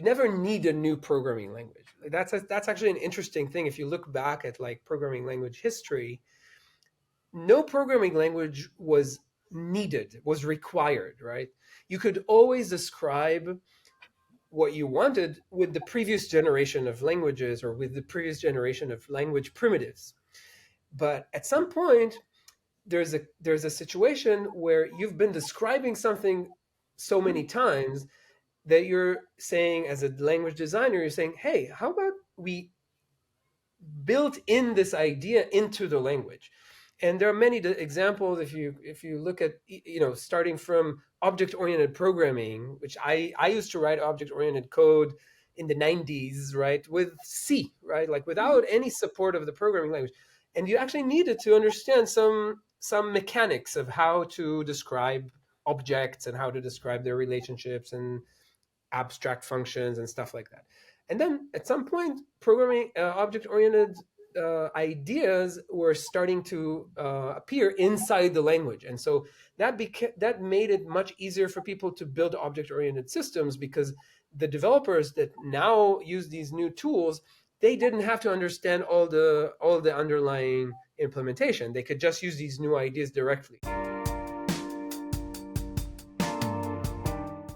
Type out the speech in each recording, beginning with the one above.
never need a new programming language. That's actually an interesting thing. If you look back at like programming language history, no programming language was needed, was required, right? You could always describe what you wanted with the previous generation of languages or with the previous generation of language primitives. But at some point, there's a situation where you've been describing something so many times that you're saying, as a language designer, you're saying, hey, how about we build in this idea into the language? And there are many examples. If you look at, starting from object-oriented programming, which I used to write object-oriented code in the 90s, right, with C, right, like without any support of the programming language. And you actually needed to understand some mechanics of how to describe objects and how to describe their relationships and abstract functions and stuff like that. And then at some point, programming object-oriented ideas were starting to appear inside the language, and so that made it much easier for people to build object-oriented systems, because the developers that now use these new tools, they didn't have to understand all the underlying implementation. They could just use these new ideas directly.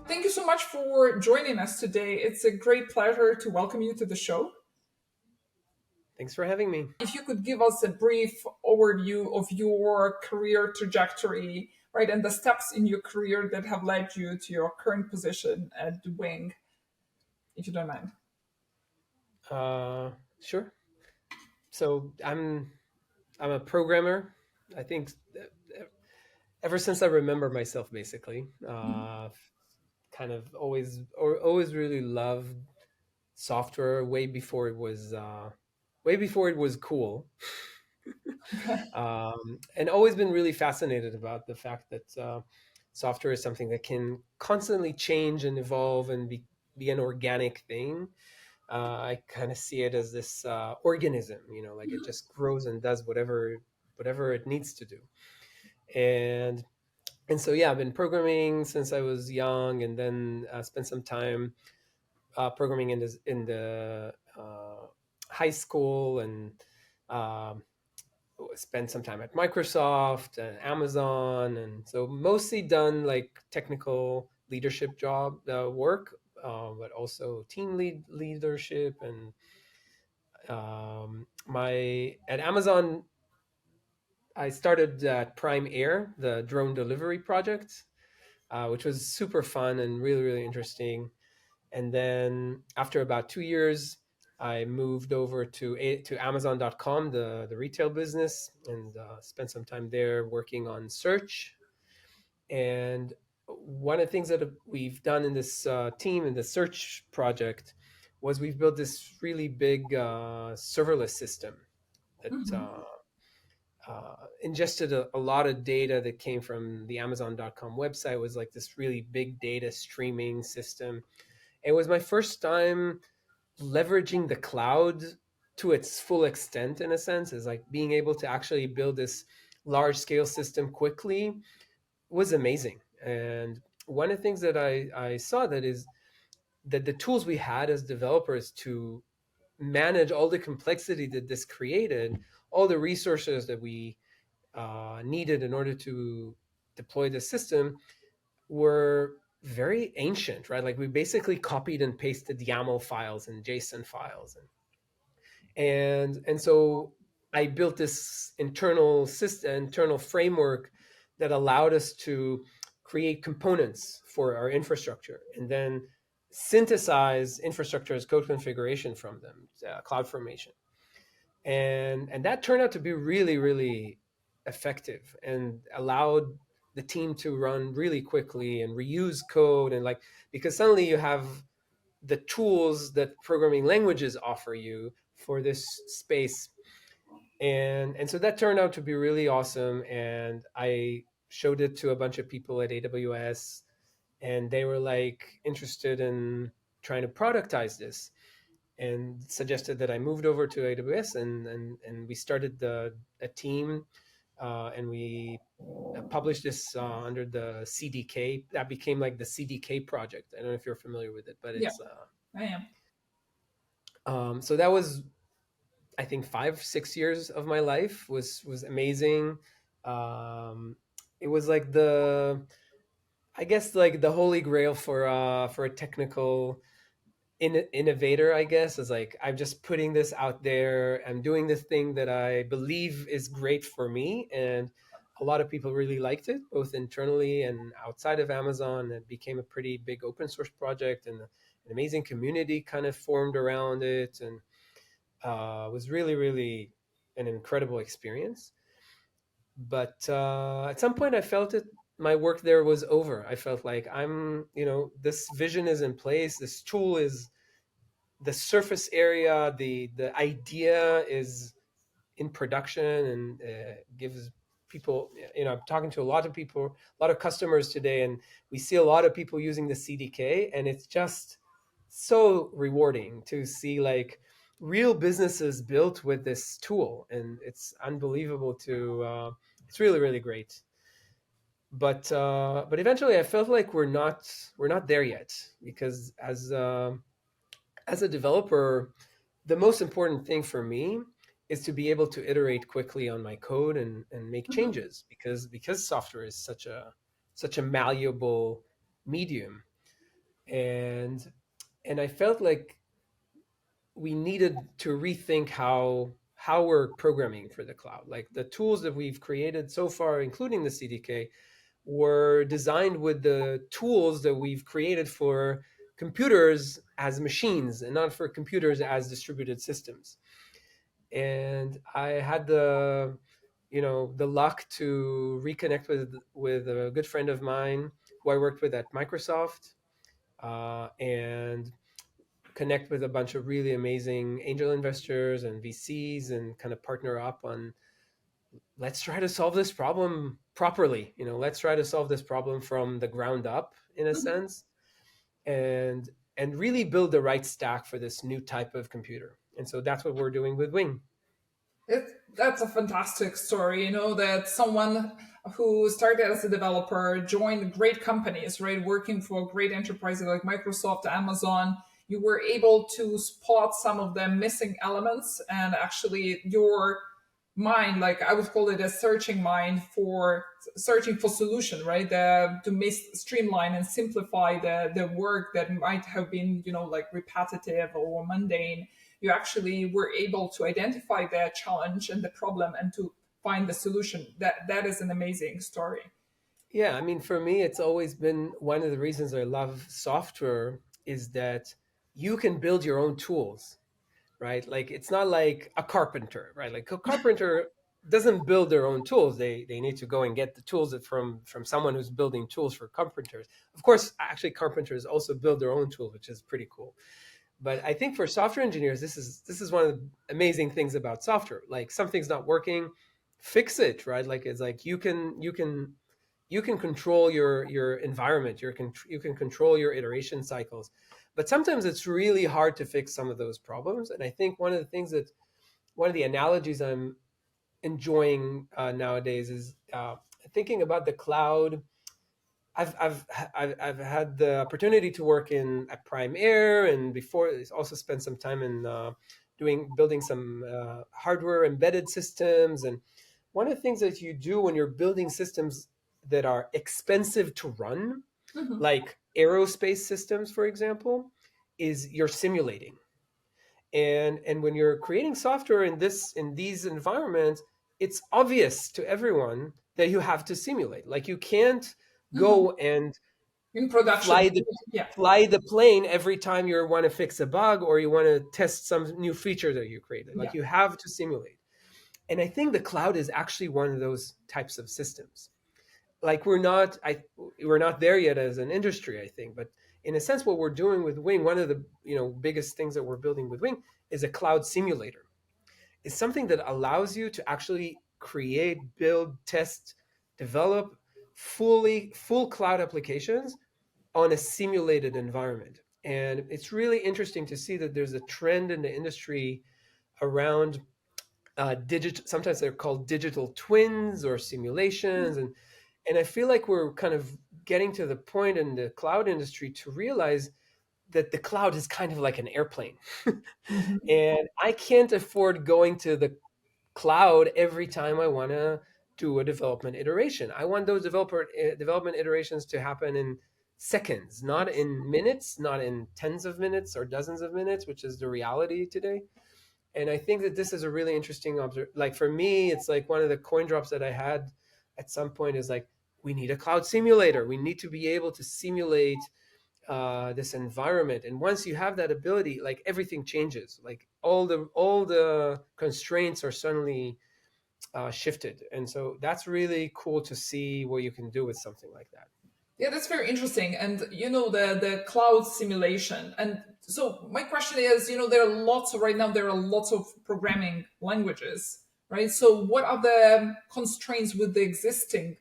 Thank you so much for joining us today. It's a great pleasure to welcome you to the show. Thanks for having me. If you could give us a brief overview of your career trajectory, right, and the steps in your career that have led you to your current position at Wing, if you don't mind. Sure. So I'm a programmer. I think ever since I remember myself, basically, kind of always really loved software way before it was cool. And always been really fascinated about the fact that software is something that can constantly change and evolve and be an organic thing. I kind of see it as this organism, like it just grows and does whatever it needs to do. And so, yeah, I've been programming since I was young, and then spent some time programming in the high school, and spent some time at Microsoft and Amazon, and so mostly done like technical leadership job work, but also team leadership. And at Amazon, I started at Prime Air, the drone delivery project, which was super fun and really, really interesting. And then after about 2 years, I moved over to Amazon.com, the retail business, and spent some time there working on search. And one of the things that we've done in this team, in the search project, was we've built this really big serverless system that ingested a lot of data that came from the Amazon.com website. It was like this really big data streaming system. It was my first time leveraging the cloud to its full extent, in a sense, is like being able to actually build this large scale system quickly was amazing. And one of the things that I saw that is that the tools we had as developers to manage all the complexity that this created, all the resources that we needed in order to deploy the system, were very ancient, right? Like we basically copied and pasted YAML files and JSON files, and so I built this internal framework that allowed us to create components for our infrastructure and then synthesize infrastructure as code configuration from them, CloudFormation. And that turned out to be really, really effective and allowed the team to run really quickly and reuse code, and like, because suddenly you have the tools that programming languages offer you for this space. And so that turned out to be really awesome. And I showed it to a bunch of people at AWS, and they were like interested in trying to productize this, and suggested that I moved over to AWS, and we started a team, and we published this under the CDK. That became like the CDK project. I don't know if you're familiar with it, but it's I am. So that was, I think, 5 6 years of my life was amazing. Um, it was like the, I guess, like the holy grail for a technical innovator, I guess, is like I'm just putting this out there. I'm doing this thing that I believe is great for me, and a lot of people really liked it, both internally and outside of Amazon. It became a pretty big open source project, and an amazing community kind of formed around it, and was really, really an incredible experience. But at some point, I felt it. My work there was over. I felt like this vision is in place. This tool is the surface area, the idea is in production, and gives people. I'm talking to a lot of people, a lot of customers today, and we see a lot of people using the CDK, and it's just so rewarding to see like real businesses built with this tool, and it's unbelievable to. It's really, really great. But eventually, I felt like we're not there yet, because as a developer, the most important thing for me is to be able to iterate quickly on my code, and make Mhm. changes, because software is such a malleable medium. And and I felt like we needed to rethink how we're programming for the cloud. Like the tools that we've created so far, including the CDK, were designed with the tools that we've created for computers as machines, and not for computers as distributed systems. And I had the luck to reconnect with a good friend of mine who I worked with at Microsoft, and connect with a bunch of really amazing angel investors and VCs, and kind of partner up on, let's try to solve this problem properly. Let's try to solve this problem from the ground up, in a Mhm. sense, and really build the right stack for this new type of computer. And so that's what we're doing with Wing. That's a fantastic story. That someone who started as a developer joined great companies, right? Working for great enterprises like Microsoft, Amazon. You were able to spot some of the missing elements, and actually your mind, like I would call it a searching mind for searching for solution, right? To streamline and simplify the work that might have been, like repetitive or mundane. You actually were able to identify the challenge and the problem and to find the solution. That is an amazing story. Yeah, I mean, for me, it's always been one of the reasons I love software, is that you can build your own tools, right? Like it's not like a carpenter, right? Like a carpenter doesn't build their own tools. They need to go and get the tools from someone who's building tools for carpenters. Of course, actually, carpenters also build their own tools, which is pretty cool. But I think for software engineers, this is one of the amazing things about software. Like something's not working, fix it, right? Like it's like you can control your environment. You can control your iteration cycles. But sometimes it's really hard to fix some of those problems. And I think one of the analogies I'm enjoying nowadays is thinking about the cloud. I've had the opportunity to work in at Prime Air, and before also spent some time in doing building some hardware embedded systems. And one of the things that you do when you're building systems that are expensive to run, Mhm. like aerospace systems, for example, is you're simulating. And when you're creating software in these environments, it's obvious to everyone that you have to simulate. Like you can't Mhm. go and In production. fly the Yeah. fly the plane every time you want to fix a bug, or you want to test some new feature that you created. Like Yeah. you have to simulate. And I think the cloud is actually one of those types of systems. Like we're not there yet as an industry, I think. But in a sense, what we're doing with Wing, one of the biggest things that we're building with Wing, is a cloud simulator. It's something that allows you to actually create, build, test, develop full cloud applications on a simulated environment. And it's really interesting to see that there's a trend in the industry around digital. Sometimes they're called digital twins or simulations, and I feel like we're kind of getting to the point in the cloud industry to realize that the cloud is kind of like an airplane, Mhm. and I can't afford going to the cloud every time I want to do a development iteration. I want those development iterations to happen in seconds, not in minutes, not in tens of minutes or dozens of minutes, which is the reality today. And I think that this is a really interesting like for me, it's like one of the coin drops that I had at some point is like, we need a cloud simulator. We need to be able to simulate this environment, and once you have that ability, like everything changes. Like all the constraints are suddenly shifted, and so that's really cool to see what you can do with something like that. Yeah, that's very interesting. And the cloud simulation. And so my question is, there are lots of right now there are lots of programming languages, right? So what are the constraints with the existing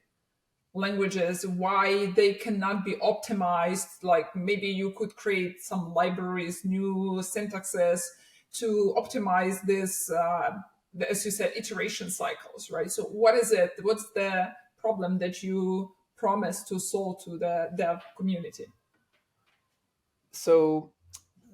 languages, why they cannot be optimized? Like maybe you could create some libraries, new syntaxes to optimize this, as you said, iteration cycles, right? So what is it? What's the problem that you promise to solve to the dev community? So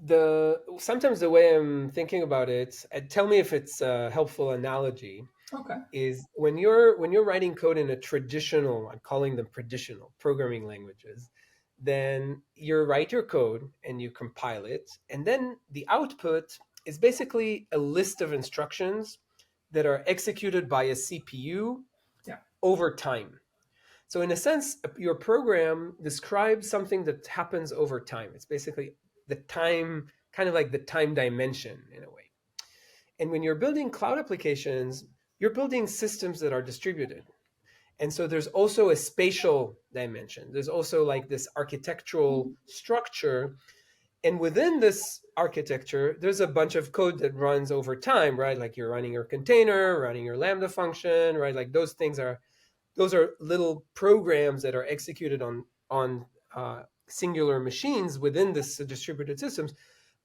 the sometimes the way I'm thinking about it, and tell me if it's a helpful analogy, Okay. is when you're writing code in a traditional, I'm calling them traditional programming languages, then you write your code and you compile it, and then the output is basically a list of instructions that are executed by a CPU Yeah. over time. So in a sense, your program describes something that happens over time. It's basically the time, kind of like the time dimension in a way. And when you're building cloud applications, you're building systems that are distributed. And so there's also a spatial dimension. There's also like this architectural structure. And within this architecture, there's a bunch of code that runs over time, right? Like you're running your container, running your Lambda function, right? Like those are little programs that are executed on singular machines within this distributed systems.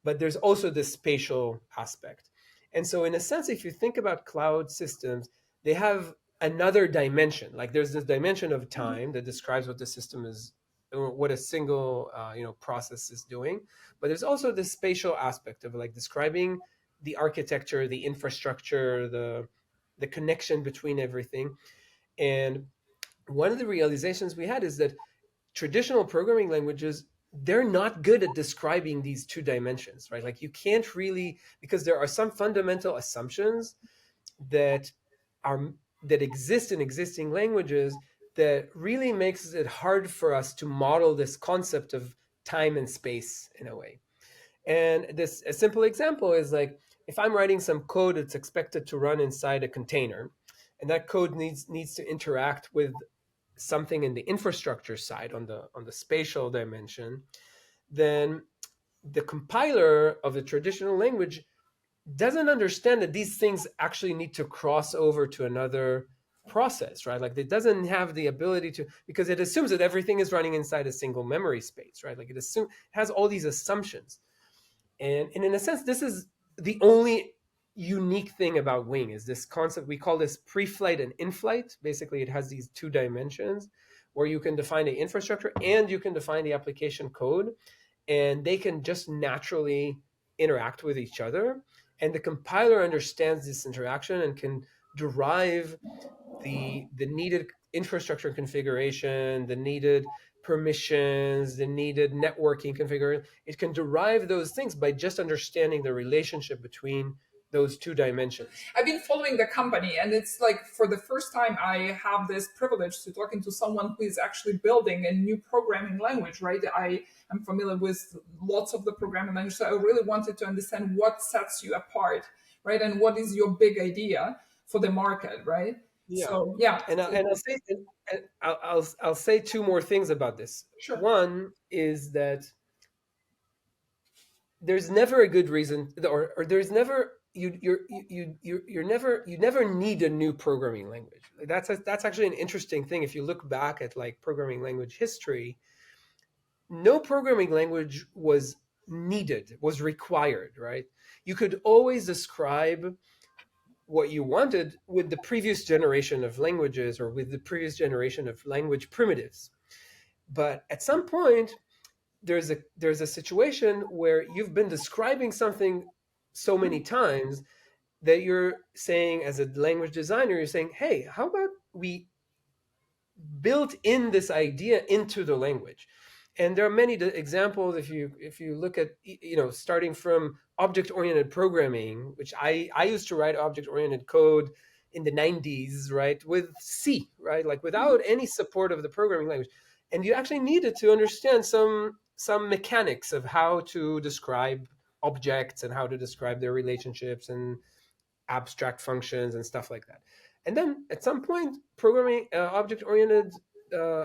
But there's also this spatial aspect. And so, in a sense, if you think about cloud systems, they have another dimension. Like there's this dimension of time that describes what the system is, or what a single process is doing. But there's also this spatial aspect of like describing the architecture, the infrastructure, the connection between everything. And one of the realizations we had is that traditional programming languages, they're not good at describing these two dimensions, right? Like you can't really, because there are some fundamental assumptions that are that exist in existing languages that really makes it hard for us to model this concept of time and space in a way. And this a simple example is like, if I'm writing some code that's expected to run inside a container, and that code needs to interact with something in the infrastructure side, on the spatial dimension, then the compiler of the traditional language doesn't understand that these things actually need to cross over to another process, right? Like it doesn't have the ability to, because it assumes that everything is running inside a single memory space, right? Like it has all these assumptions. And in a sense, this is the only unique thing about Wing, is this concept. We call this pre-flight and in-flight. Basically, it has these two dimensions where you can define the infrastructure and you can define the application code, and they can just naturally interact with each other. And the compiler understands this interaction and can derive the needed infrastructure configuration, the needed permissions, the needed networking configuration. It can derive those things by just understanding the relationship between those two dimensions. I've been following the company, and it's like for the first time I have this privilege to talking to someone who is actually building a new programming language, right? I am familiar with lots of the programming language, so I really wanted to understand what sets you apart, right? And what is your big idea for the market, right? Yeah, So yeah, and I'll say two more things about this. sure. One is that there's never a good reason, or there's never you never need a new programming language. Like that's actually an interesting thing. If you look back at like programming language history, no programming language was needed, was required, right? You could always describe what you wanted with the previous generation of languages or with the previous generation of language primitives. But at some point, there's a situation where you've been describing something so many times that you're saying, as a language designer, you're saying, hey, how about we built in this idea into the language. And there are many examples. If you look at, starting from object oriented programming, which I used to write object oriented code in the 90s, right, with C, right, like without any support of the programming language. And you actually needed to understand some mechanics of how to describe objects and how to describe their relationships and abstract functions and stuff like that. And then at some point, programming object oriented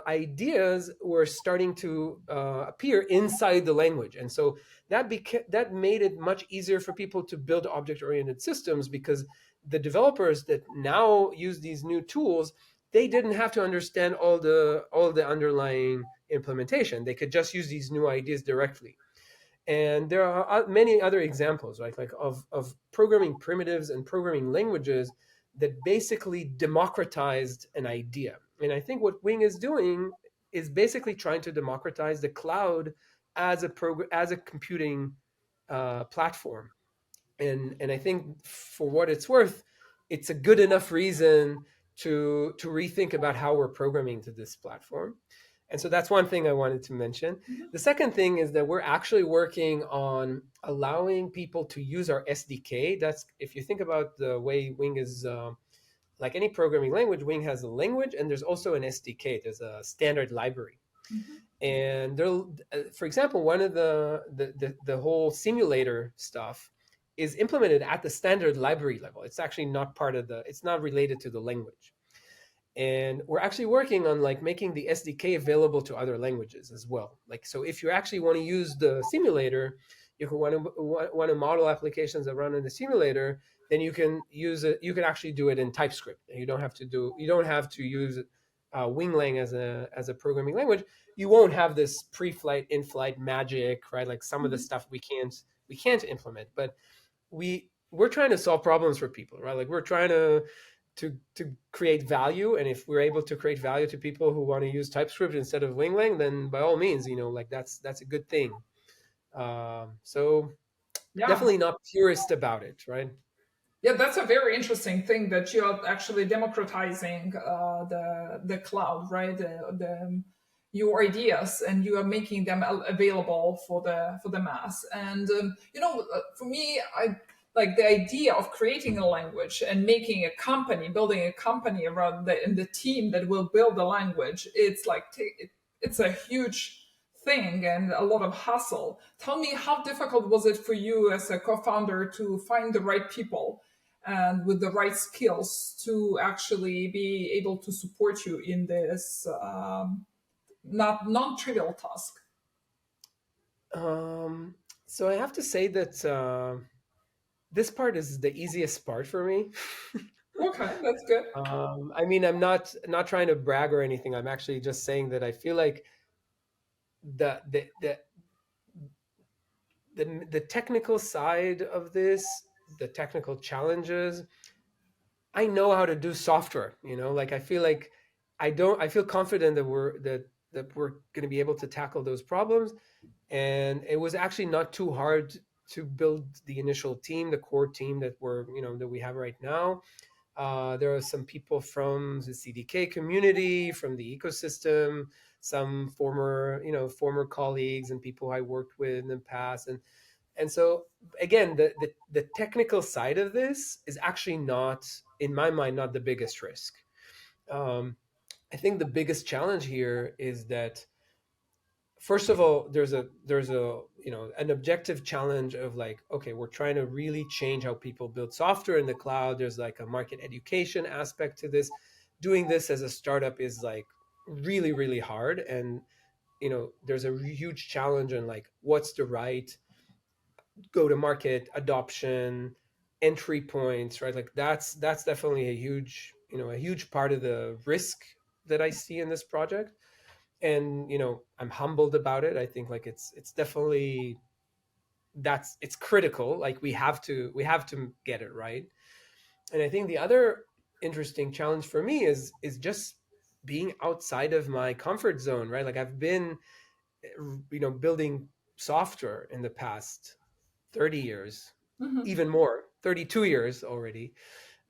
ideas were starting to appear inside the language, and so that made it much easier for people to build object oriented systems, because the developers that now use these new tools, they didn't have to understand all the underlying implementation. They could just use these new ideas directly. And there are many other examples, right, like of programming primitives and programming languages that basically democratized an idea. And I think what Wing is doing is basically trying to democratize the cloud as a computing platform. And I think, for what it's worth, it's a good enough reason to rethink about how we're programming to this platform. And so that's one thing I wanted to mention. The second thing is that we're actually working on allowing people to use our SDK. That's, if you think about the way Wing is, like any programming language, Wing has a language and there's also an SDK. There's a standard library. And there, for example, one of the whole simulator stuff is implemented at the standard library level. It's actually not part of the. It's not related to the language. And we're actually working on like making the SDK available to other languages as well. Like, so if you actually want to use the simulator, you can want to model applications that run in the simulator, then you can use it. You can actually do it in TypeScript. And you don't have to use Winglang as a programming language. You won't have this pre-flight, in-flight magic, right? Like some of the stuff we can't implement, but we're trying to solve problems for people, right? Like we're trying to create value, and if we're able to create value to people who want to use TypeScript instead of Winglang, then by all means, like that's a good thing. So Yeah. definitely not purist about it, right? Yeah, that's a very interesting thing that you're actually democratizing the cloud, right? Your ideas, and you are making them available for the mass. And for me, I like the idea of creating a language and making a company, building a company around the team that will build the language. It's like it's a huge thing and a lot of hustle. Tell me, how difficult was it for you as a co-founder to find the right people and with the right skills to actually be able to support you in this not non-trivial task? So I have to say that this part is the easiest part for me. Okay, that's good. I mean, I'm not trying to brag or anything. I'm actually just saying that I feel like the the the the technical side of this, the technical challenges, I know how to do software. Like I feel like I feel confident that we're going to be able to tackle those problems. And it was actually not too hard to build the initial team, the core team that we have right now. There are some people from the CDK community, from the ecosystem, some former colleagues and people I worked with in the past. And so again, the technical side of this is actually not, in my mind, not the biggest risk. um, I think the biggest challenge here is that, first of all, there's a an objective challenge of like, okay, we're trying to really change how people build software in the cloud. There's like a market education aspect to this. Doing this as a startup is like really, really hard. And there's a huge challenge in like what's the right go to market, adoption, entry points, right? Like that's definitely a huge part of the risk that I see in this project. And I'm humbled about it. I think like it's definitely, it's critical. Like we have to get it right. And I think the other interesting challenge for me is just being outside of my comfort zone, right? Like I've been building software in the past 30 years, Hmm. even more, 32 years already.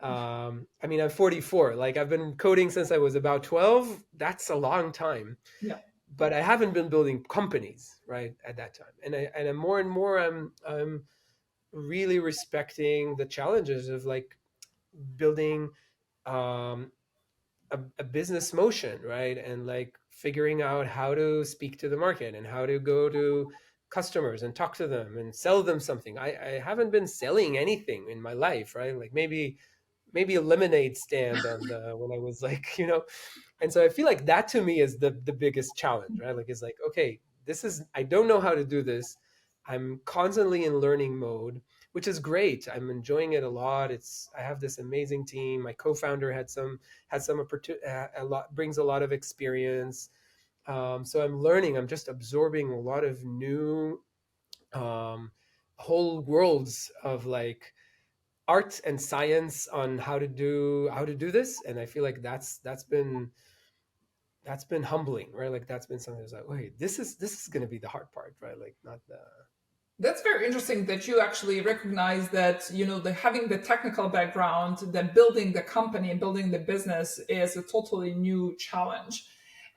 I mean, I'm 44. Like, I've been coding since I was about 12. That's a long time. Yeah. But I haven't been building companies, right, at that time. And more and more, I'm really respecting the challenges of like building um, a business motion, right? And like figuring out how to speak to the market and how to go to customers and talk to them and sell them something. I haven't been selling anything in my life, right? Like maybe a lemonade stand on the when I was like, and so I feel like that to me is the biggest challenge, right? Like it's like, okay, this is I don't know how to do this. I'm constantly in learning mode, which is great. I'm enjoying it a lot. I have this amazing team. My co-founder had some a lot brings a lot of experience. So I'm learning. I'm just absorbing a lot of new um, whole worlds of like art and science on how to do this. And I feel like that's been humbling, right? Like that's been something that's like, wait, this is going to be the hard part, right? Like not the That's very interesting that you actually recognize that, the having the technical background, that building the company and building the business is a totally new challenge.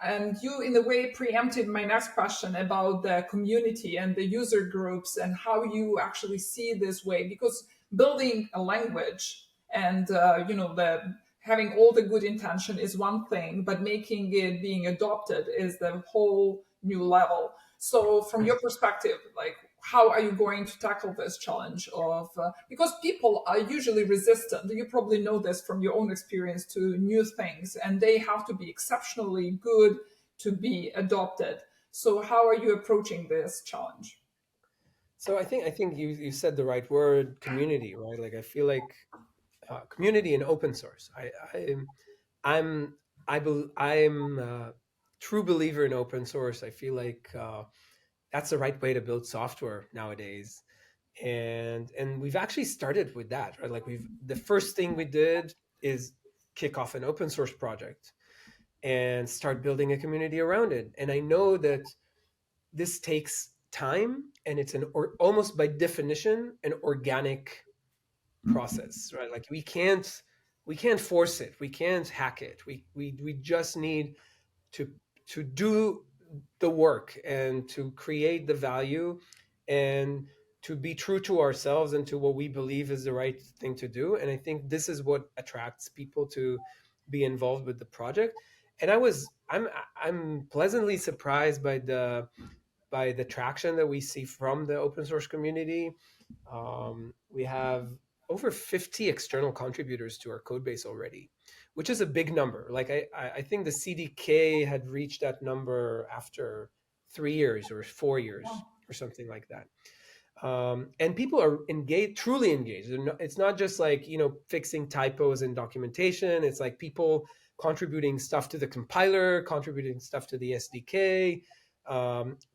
And you, in a way, preempted my next question about the community and the user groups and how you actually see this way. Because building a language and, the having all the good intention is one thing, but making it being adopted is the whole new level. So, from your perspective, like, how are you going to tackle this challenge of because people are usually resistant, you probably know this from your own experience, to new things, and they have to be exceptionally good to be adopted. So how are you approaching this challenge? so I think you said the right word, community, right? Like I feel like community and open source. I'm I'm a true believer in open source. I feel like that's the right way to build software nowadays. And we've actually started with that, right? Like the first thing we did is kick off an open source project and start building a community around it. And I know that this takes time, and it's almost by definition an organic process, right? Like we can't force it, we can't hack it. We just need to do the work and to create the value and to be true to ourselves and to what we believe is the right thing to do. And I think this is what attracts people to be involved with the project. And I'm pleasantly surprised by the traction that we see from the open source community. We have over 50 external contributors to our code base already, which is a big number. Like I think the CDK had reached that number after 3 years or 4 years or something like that. And people are engaged, truly engaged. It's not just like fixing typos in documentation. It's like people contributing stuff to the compiler, contributing stuff to the SDK,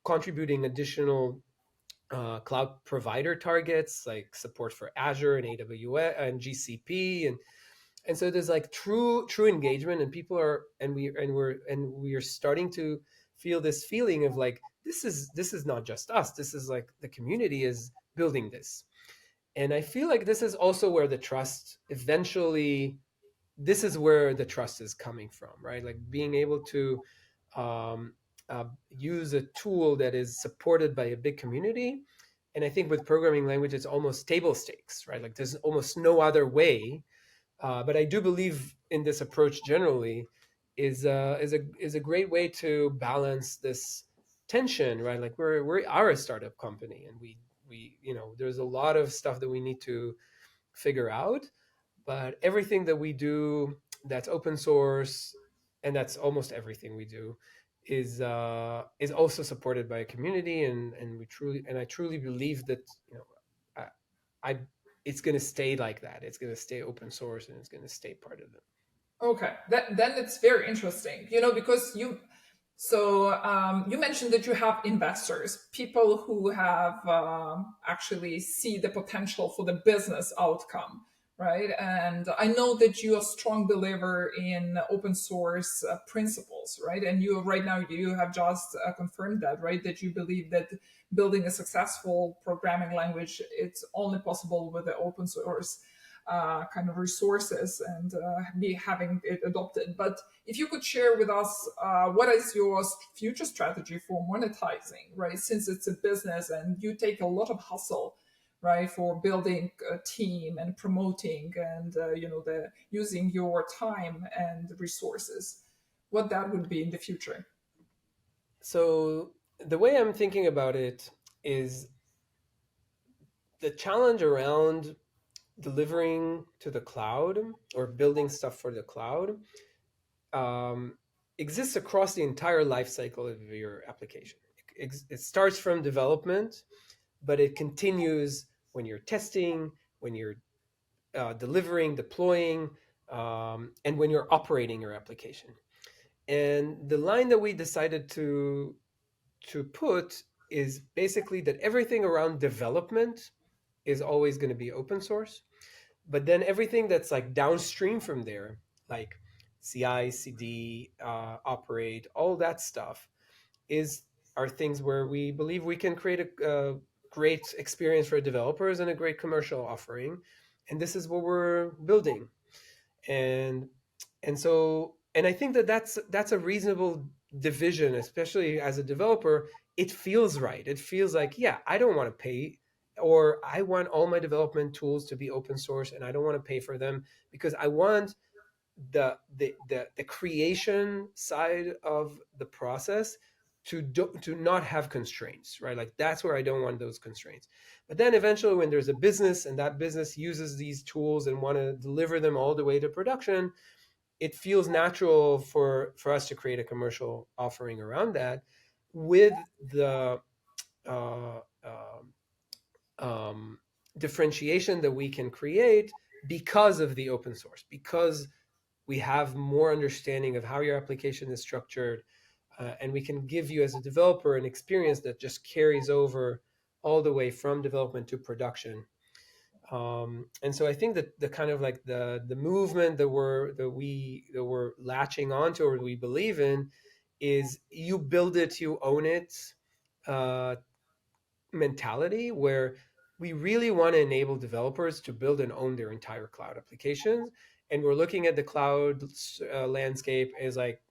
contributing additional cloud provider targets like support for Azure and AWS and GCP, and so there's like true engagement, and people are and we are starting to feel this feeling of like this is not just us, this is like the community is building this. And I feel like this is also where the trust eventually this is where the trust is coming from, right? Like being able to um, use a tool that is supported by a big community. And I think with programming language, it's almost table stakes, right? Like there's almost no other way. But I do believe in this approach generally is a great way to balance this tension, right? Like we are a startup company, and we there's a lot of stuff that we need to figure out, but everything that we do that's open source, and that's almost everything we do, is also supported by a community, and I truly believe that I, I it's going to stay like that. It's going to stay open source, and it's going to stay part of it. Okay, then it's very interesting, because you mentioned that you have investors, people who have actually see the potential for the business outcome, right? And I know that you're a strong believer in open source principles, right? And you right now you have just confirmed that, right? That you believe that building a successful programming language it's only possible with the open source kind of resources and be having it adopted. But if you could share with us what is your future strategy for monetizing, right? Since it's a business and you take a lot of hustle, right, for building a team and promoting and the using your time and resources, what that would be in the future. So the way I'm thinking about it is the challenge around delivering to the cloud or building stuff for the cloud um, exists across the entire life cycle of your application. It starts from development, but it continues when you're testing, when you're delivering, deploying, and when you're operating your application. And the line that we decided to put is basically that everything around development is always going to be open source, but then everything that's like downstream from there, like CI, CD, operate, all that stuff, is are things where we believe we can create a great experience for developers and a great commercial offering, and this is what we're building. And and I think that that's a reasonable division, especially as a developer. It feels right. It feels like, yeah, I don't want to pay, or I want all my development tools to be open source and I don't want to pay for them because I want the creation side of the process to not have constraints, right? Like that's where I don't want those constraints. But then eventually when there's a business and that business uses these tools and want to deliver them all the way to production, it feels natural for us to create a commercial offering around that with the uh, um, differentiation that we can create because of the open source, because we have more understanding of how your application is structured, and we can give you as a developer an experience that just carries over all the way from development to production. And so I think that the kind of like the movement that we're latching onto or we believe in is you build it, you own it, uh, mentality where we really want to enable developers to build and own their entire cloud applications. And we're looking at the cloud landscape as like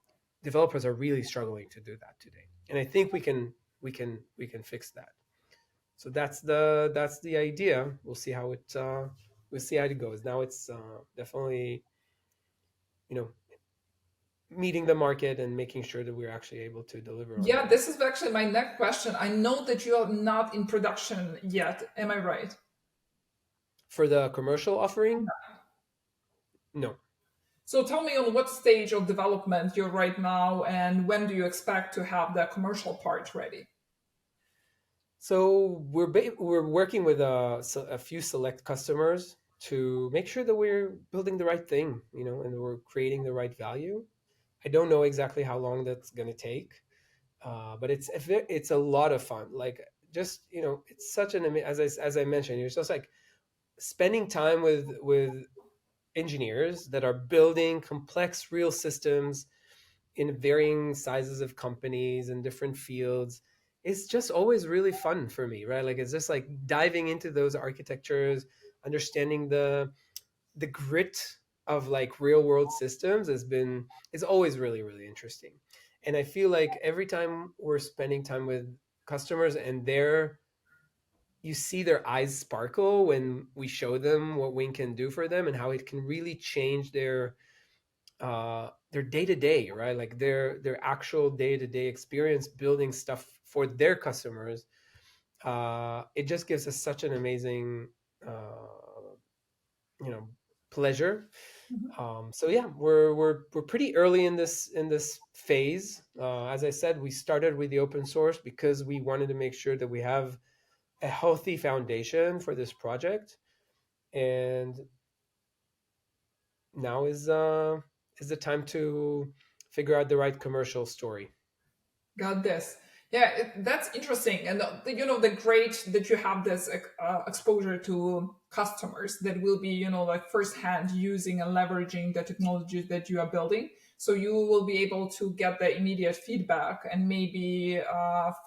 developers are really struggling to do that today. And I think we can fix that. So that's the idea. We'll see how it goes. Now it's definitely you know meeting the market and making sure that we're actually able to deliver on Yeah, that. this is actually my next question. I know that you are not in production yet. Am I right? For the commercial offering, no. So tell me on what stage of development you're right now and when do you expect to have the commercial part ready? So we're working with a few select customers to make sure that we're building the right thing, and we're creating the right value. I don't know exactly how long that's going to take, but it's a lot of fun. Like just it's such as I mentioned, it's just like spending time with engineers that are building complex real systems in varying sizes of companies and different fields. It's just always really fun for me, right? Like it's just like diving into those architectures, understanding the grit of like real world systems is always really, really interesting. And I feel like every time we're spending time with customers and you see their eyes sparkle when we show them what Wing can do for them and how it can really change their day to day, right? Like their actual day to day experience building stuff for their customers. It just gives us such an amazing, you know, pleasure. So yeah, we're pretty early in this phase. As I said, we started with the open source because we wanted to make sure that we have a healthy foundation for this project, and now is the time to figure out the right commercial story. Got this. Yeah, that's interesting, and the great that you have this exposure to customers that will be like firsthand using and leveraging the technologies that you are building. So you will be able to get the immediate feedback and maybe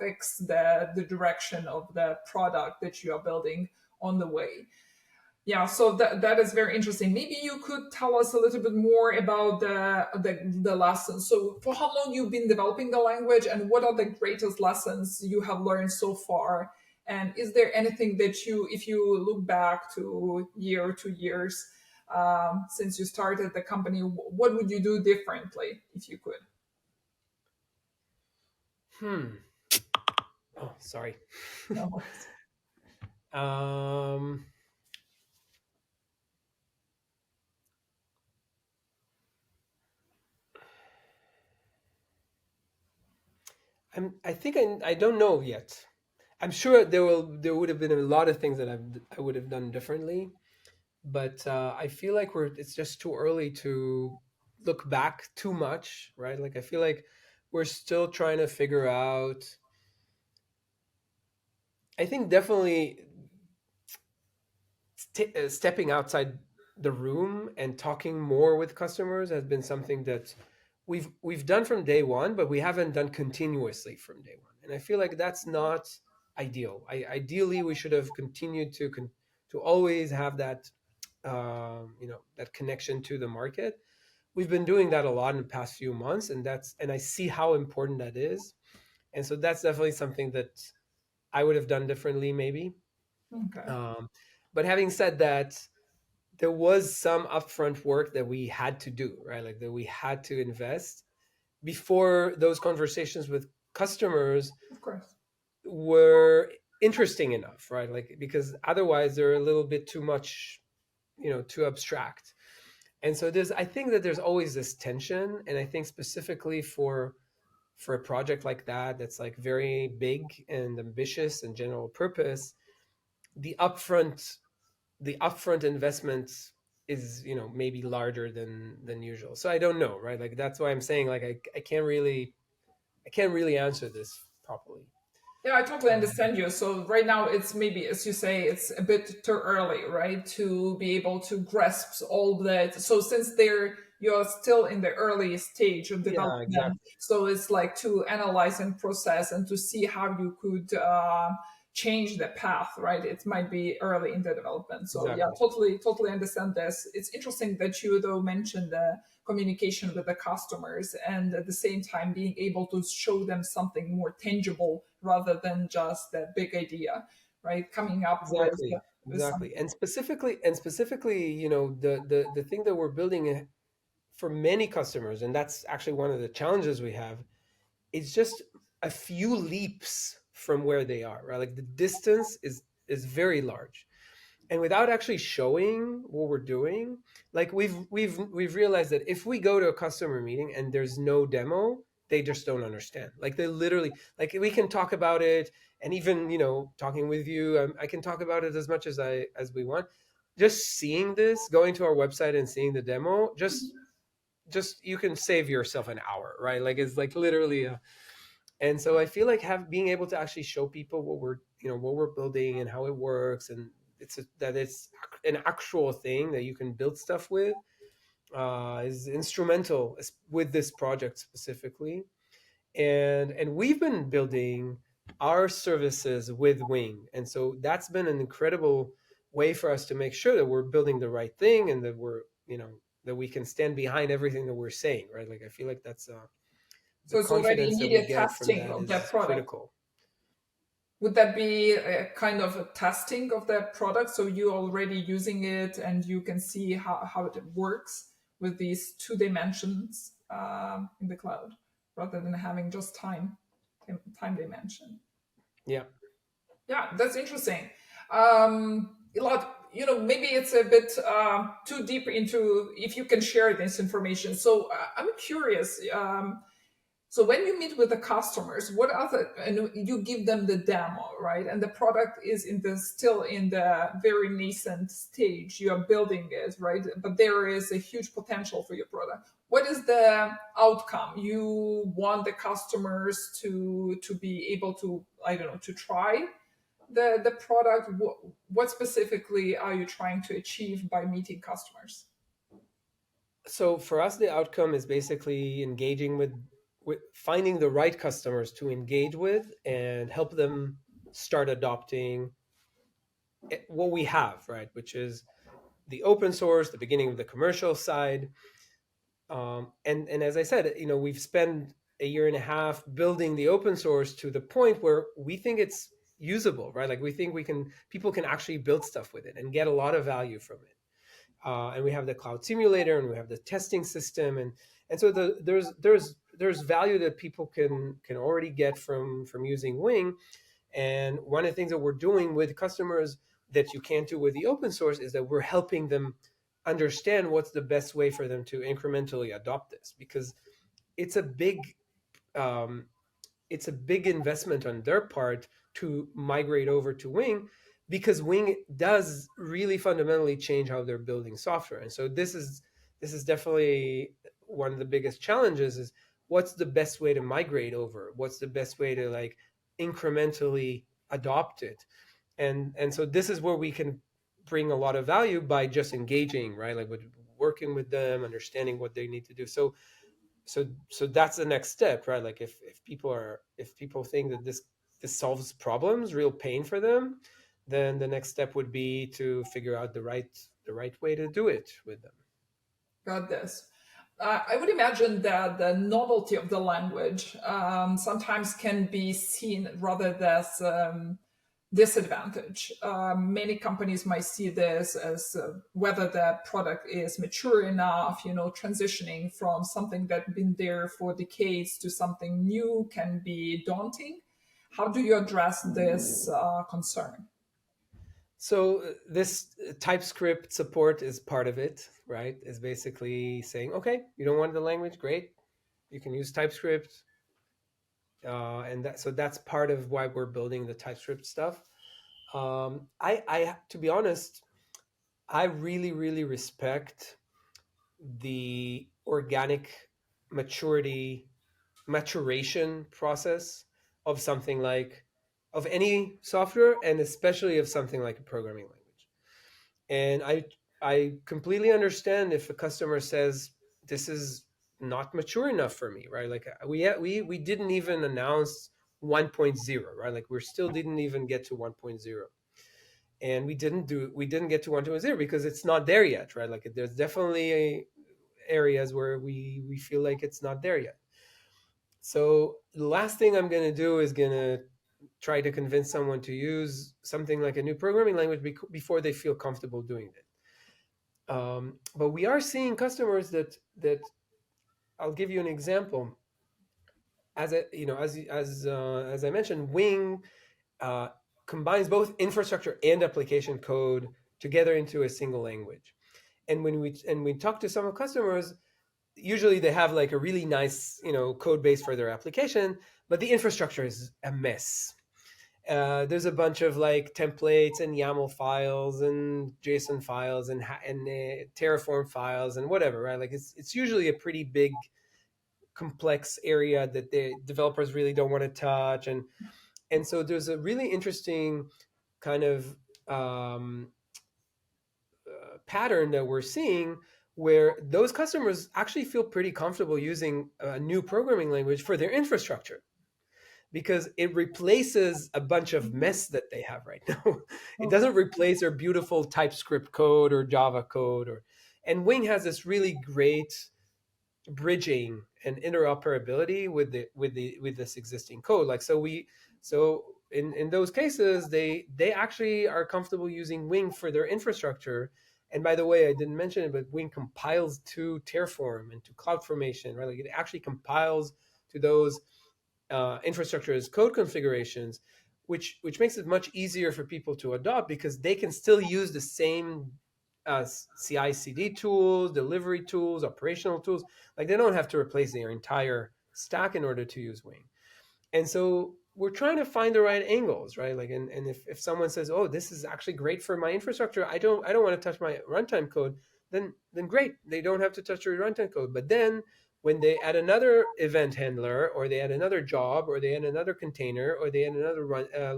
fix the direction of the product that you are building on the way. Yeah, so that is very interesting. Maybe you could tell us a little bit more about the lessons. So for how long you've been developing the language, and what are the greatest lessons you have learned so far? And is there anything that you, if you look back to year or 2 years since you started the company, what would you do differently if you could? Hmm. Oh, sorry. No worries. um, I think I don't know yet. I'm sure there would have been a lot of things that I would have done differently, but I feel like it's just too early to look back too much, right? Like I feel like we're still trying to figure out. I think definitely stepping outside the room and talking more with customers has been something that we've done from day one, but we haven't done continuously from day one. And I feel like that's not ideal. Ideally, we should have continued to always have that that connection to the market. We've been doing that a lot in the past few months, and I see how important that is. And so that's definitely something that I would have done differently, maybe. Okay, Um, but having said that, there was some upfront work that we had to do, right? Like that we had to invest before those conversations with customers of course. were interesting enough, right? Like because otherwise they're a little bit too much, too abstract. And so I think that there's always this tension, and I think specifically for a project like that that's like very big and ambitious and general purpose, the upfront the upfront investment is maybe larger than usual. So I don't know, right? Like that's why I'm saying like I can't really answer this properly. Yeah, I totally um, understand you. So right now it's maybe, as you say, it's a bit too early, right, to be able to grasp all that. So since you're still in the early stage of yeah, development, exactly, so it's like to analyze and process and to see how you could change the path, right? It might be early in the development. So yeah, exactly, totally understand this. It's interesting that you though mentioned the communication with the customers and at the same time being able to show them something more tangible rather than just that big idea, right? Coming up exactly, with exactly. something. And specifically, the thing that we're building for many customers, and that's actually one of the challenges we have, is just a few leaps from where they are, right? Like the distance is very large, and without actually showing what we're doing, like we've realized that if we go to a customer meeting and there's no demo, they just don't understand. Like they literally, like we can talk about it, and even talking with you, I can talk about it as much as we want. Just seeing this, going to our website and seeing the demo, just you can save yourself an hour, right? Like it's like literally and so I feel like being able to actually show people what we're building and how it works, and that it's an actual thing that you can build stuff with, is instrumental with this project specifically. And we've been building our services with Wing, and so that's been an incredible way for us to make sure that we're building the right thing, and that that we can stand behind everything that we're saying, right? Like I feel like that's the So it's already confidence that we immediate get from testing that of that is product. critical. Would that be a kind of a testing of that product? So you're already using it and you can see how it works with these two dimensions in the cloud rather than having just time dimension. Yeah. Yeah, that's interesting. A lot, maybe it's a bit too deep into if you can share this information. So I'm curious. So when you meet with the customers, what are and you give them the demo, right? And the product is still in the very nascent stage. You are building it, right? But there is a huge potential for your product. what is the outcome? You want the customers to be able to, I don't know, to try the product. What specifically are you trying to achieve by meeting customers? So for us, the outcome is basically engaging with finding the right customers to engage with and help them start adopting what we have, right? Which is the open source, the beginning of the commercial side. And as I said, we've spent a year and a half building the open source to the point where we think it's usable, right? Like we think people can actually build stuff with it and get a lot of value from it. And we have the cloud simulator and we have the testing system, and so there's value that people can already get from using Wing. And one of the things that we're doing with customers that you can't do with the open source is that we're helping them understand what's the best way for them to incrementally adopt this, because it's a big um, it's a big investment on their part to migrate over to Wing, because Wing does really fundamentally change how they're building software. And so this is definitely one of the biggest challenges is what's the best way to migrate over? What's the best way to like incrementally adopt it? And so this is where we can bring a lot of value by just engaging, right? Like with working with them, understanding what they need to do. So that's the next step, right? Like if people think that this solves problems, real pain for them, then the next step would be to figure out the right way to do it with them. Got this. I would imagine that the novelty of the language sometimes can be seen rather as disadvantage. Many companies might see this as whether the product is mature enough, transitioning from something that's been there for decades to something new can be daunting. How do you address this concern? So this TypeScript support is part of it, right? Is basically saying, okay, you don't want the language, great, you can use TypeScript, and that's part of why we're building the TypeScript stuff. I to be honest, I really, really respect the organic maturity maturation process of something like of any software, and especially of something like a programming language. And I completely understand if a customer says this is not mature enough for me, right? Like we didn't even announce 1.0, right? Like we still didn't even get to 1.0, and we didn't get to 1.0 because it's not there yet, right? Like there's definitely areas where we feel like it's not there yet. So the last thing I'm going to do is going to try to convince someone to use something like a new programming language before they feel comfortable doing it. But we are seeing customers that I'll give you an example. As I mentioned, Wing uh, combines both infrastructure and application code together into a single language. And when we talk to some of customers, usually they have like a really nice code base for their application, but the infrastructure is a mess. There's a bunch of like templates and YAML files and JSON files and Terraform files and whatever, right? Like it's usually a pretty big, complex area that the developers really don't want to touch, and so there's a really interesting kind of pattern that we're seeing where those customers actually feel pretty comfortable using a new programming language for their infrastructure because it replaces a bunch of mess that they have right now. It Okay. doesn't replace their beautiful TypeScript code or Java code, and Wing has this really great bridging and interoperability with this existing code. Like so in those cases they actually are comfortable using Wing for their infrastructure. And by the way, I didn't mention it, but Wing compiles to Terraform and to CloudFormation, right? Like it actually compiles to those infrastructure as code configurations, which makes it much easier for people to adopt because they can still use the same CI/CD tools, delivery tools, operational tools. Like they don't have to replace their entire stack in order to use Wing. And so we're trying to find the right angles, right? Like, and if someone says, "Oh, this is actually great for my infrastructure. I don't want to touch my runtime code," then great, they don't have to touch your runtime code. But then when they add another event handler, or they add another job, or they add another container, or they add another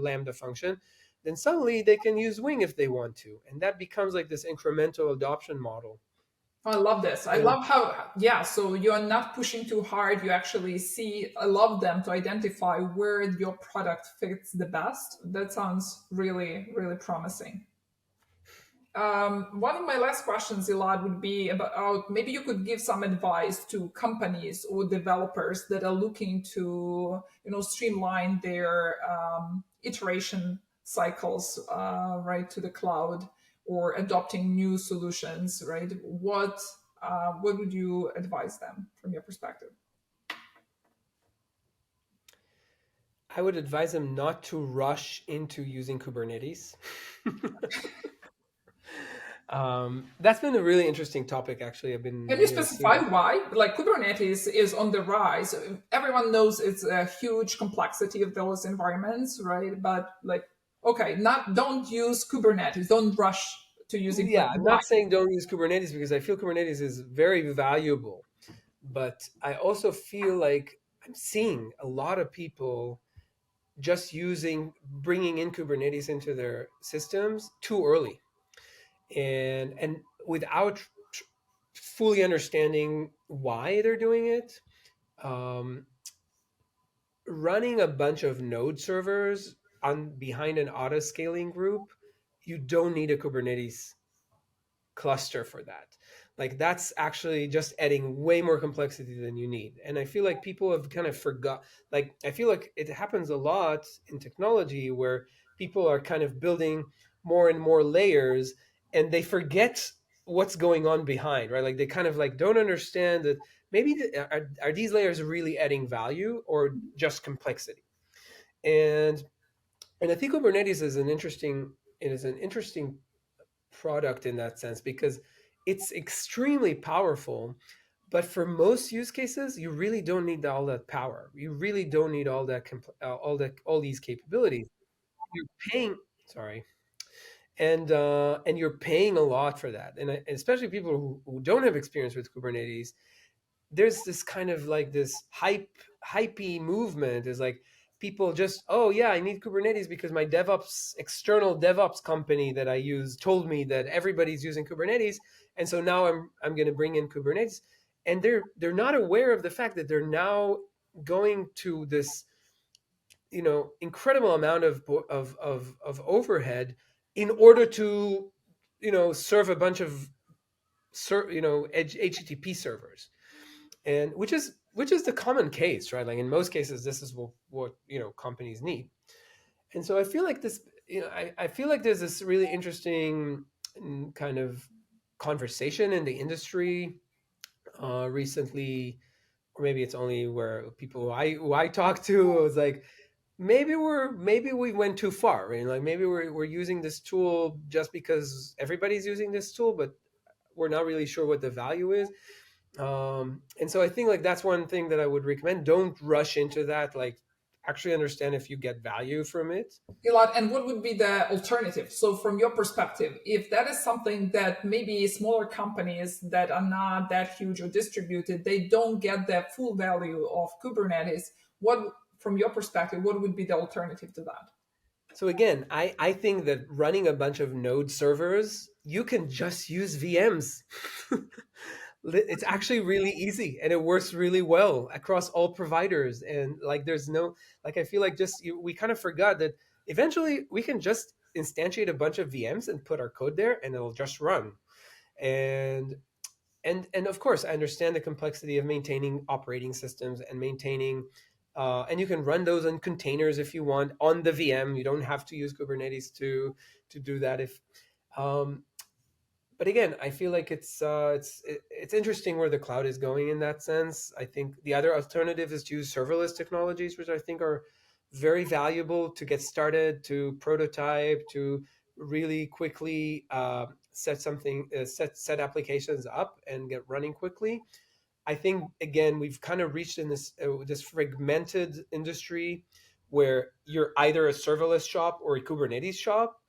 Lambda function, then suddenly they can use Wing if they want to, and that becomes like this incremental adoption model. I love this. I And love how, yeah, so you're not pushing too hard. You actually see, I love them to identify where your product fits the best. That sounds really, really promising. One of my last questions, Elad, would be about maybe you could give some advice to companies or developers that are looking to, streamline their iteration cycles, right, to the cloud, or adopting new solutions, right? What would you advise them from your perspective? I would advise them not to rush into using Kubernetes. That's been a really interesting topic, actually. I've Can been, you seeing. specify why? Like Kubernetes is on the rise. Everyone knows it's a huge complexity of those environments, right? But like, okay, not don't use Kubernetes. Don't rush to using. Yeah, Like, I'm why? not saying don't use Kubernetes, because I feel Kubernetes is very valuable, but I also feel like I'm seeing a lot of people just bringing in Kubernetes into their systems too early, and without fully understanding why they're doing it. Um, Running a bunch of node servers on behind an auto scaling group, you don't need a Kubernetes cluster for that. Like, that's actually just adding way more complexity than you need. And I feel like people have kind of forgot, like, I feel like it happens a lot in technology where people are kind of building more and more layers, and they forget what's going on behind, right? Like, they kind of like don't understand that maybe are these layers really adding value or just complexity. And and I think Kubernetes is an interesting product in that sense, because it's extremely powerful, but for most use cases you really don't need all that power. You really don't need all these capabilities. You're paying, sorry, and you're paying a lot for that. And especially people who don't have experience with Kubernetes, there's this kind of like this hypey movement, is like people just, oh yeah, I need Kubernetes because my external DevOps company that I use told me that everybody's using Kubernetes, and so now I'm going to bring in Kubernetes. And they're not aware of the fact that they're now going to this, incredible amount of overhead in order to, serve a bunch of HTTP servers, and which is the common case, right? Like, in most cases this is what companies need. And so I feel like this, I feel like there's this really interesting kind of conversation in the industry recently, or maybe it's only where people who I talk to was like, maybe we went too far, right? Like, maybe we're using this tool just because everybody's using this tool, but we're not really sure what the value is. And so I think, like, that's one thing that I would recommend. Don't rush into that. Like, actually understand if you get value from it. Elad, and what would be the alternative? So, from your perspective, if that is something that maybe smaller companies that are not that huge or distributed, they don't get the full value of Kubernetes, from your perspective, what would be the alternative to that? So again, I think that running a bunch of node servers, you can just use VMs. It's actually really easy, and it works really well across all providers. And like, there's no, like, I feel like we kind of forgot that eventually we can just instantiate a bunch of VMs and put our code there, and it'll just run. And and and of course I understand the complexity of maintaining operating systems and maintaining, and you can run those in containers if you want on the VM. You don't have to use Kubernetes to do that. If um, But again, I feel like it's interesting where the cloud is going in that sense. I think the other alternative is to use serverless technologies, which I think are very valuable to get started, to prototype, to really quickly set applications up and get running quickly. I think again we've kind of reached in this fragmented industry where you're either a serverless shop or a Kubernetes shop,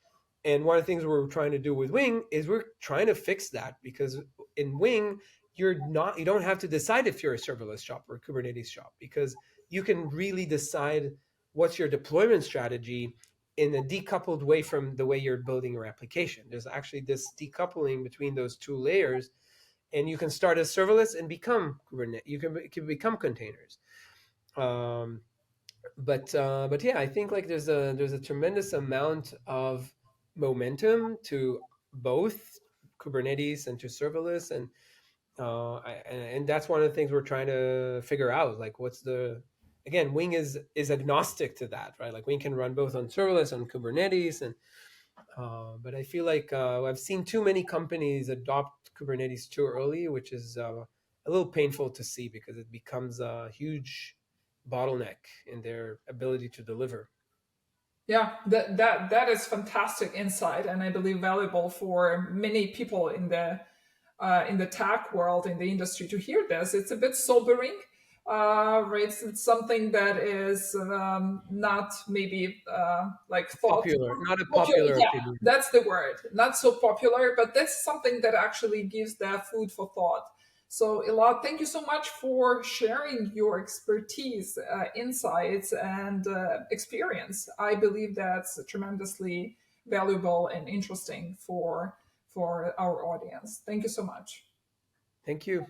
And one of the things we're trying to do with Wing is we're trying to fix that, because in Wing, you don't have to decide if you're a serverless shop or a Kubernetes shop, because you can really decide what's your deployment strategy in a decoupled way from the way you're building your application. There's actually this decoupling between those two layers, and you can start as serverless and become Kubernetes. You can become containers. Um, but yeah, I think like there's a tremendous amount of momentum to both Kubernetes and to serverless, and that's one of the things we're trying to figure out. Like, what's the again? Wing is agnostic to that, right? Like, Wing can run both on serverless and Kubernetes, and but I feel like I've seen too many companies adopt Kubernetes too early, which is a little painful to see, because it becomes a huge bottleneck in their ability to deliver. Yeah, that is fantastic insight, and I believe valuable for many people in the tech world, in the industry, to hear this. It's a bit sobering, right? It's something that is not maybe like thought Popular, not a popular. popular Yeah, opinion. that's the word. Not so popular, but that's something that actually gives that food for thought. So, Elad, thank you so much for sharing your expertise, insights, and experience. I believe that's tremendously valuable and interesting for our audience. Thank you so much. Thank you.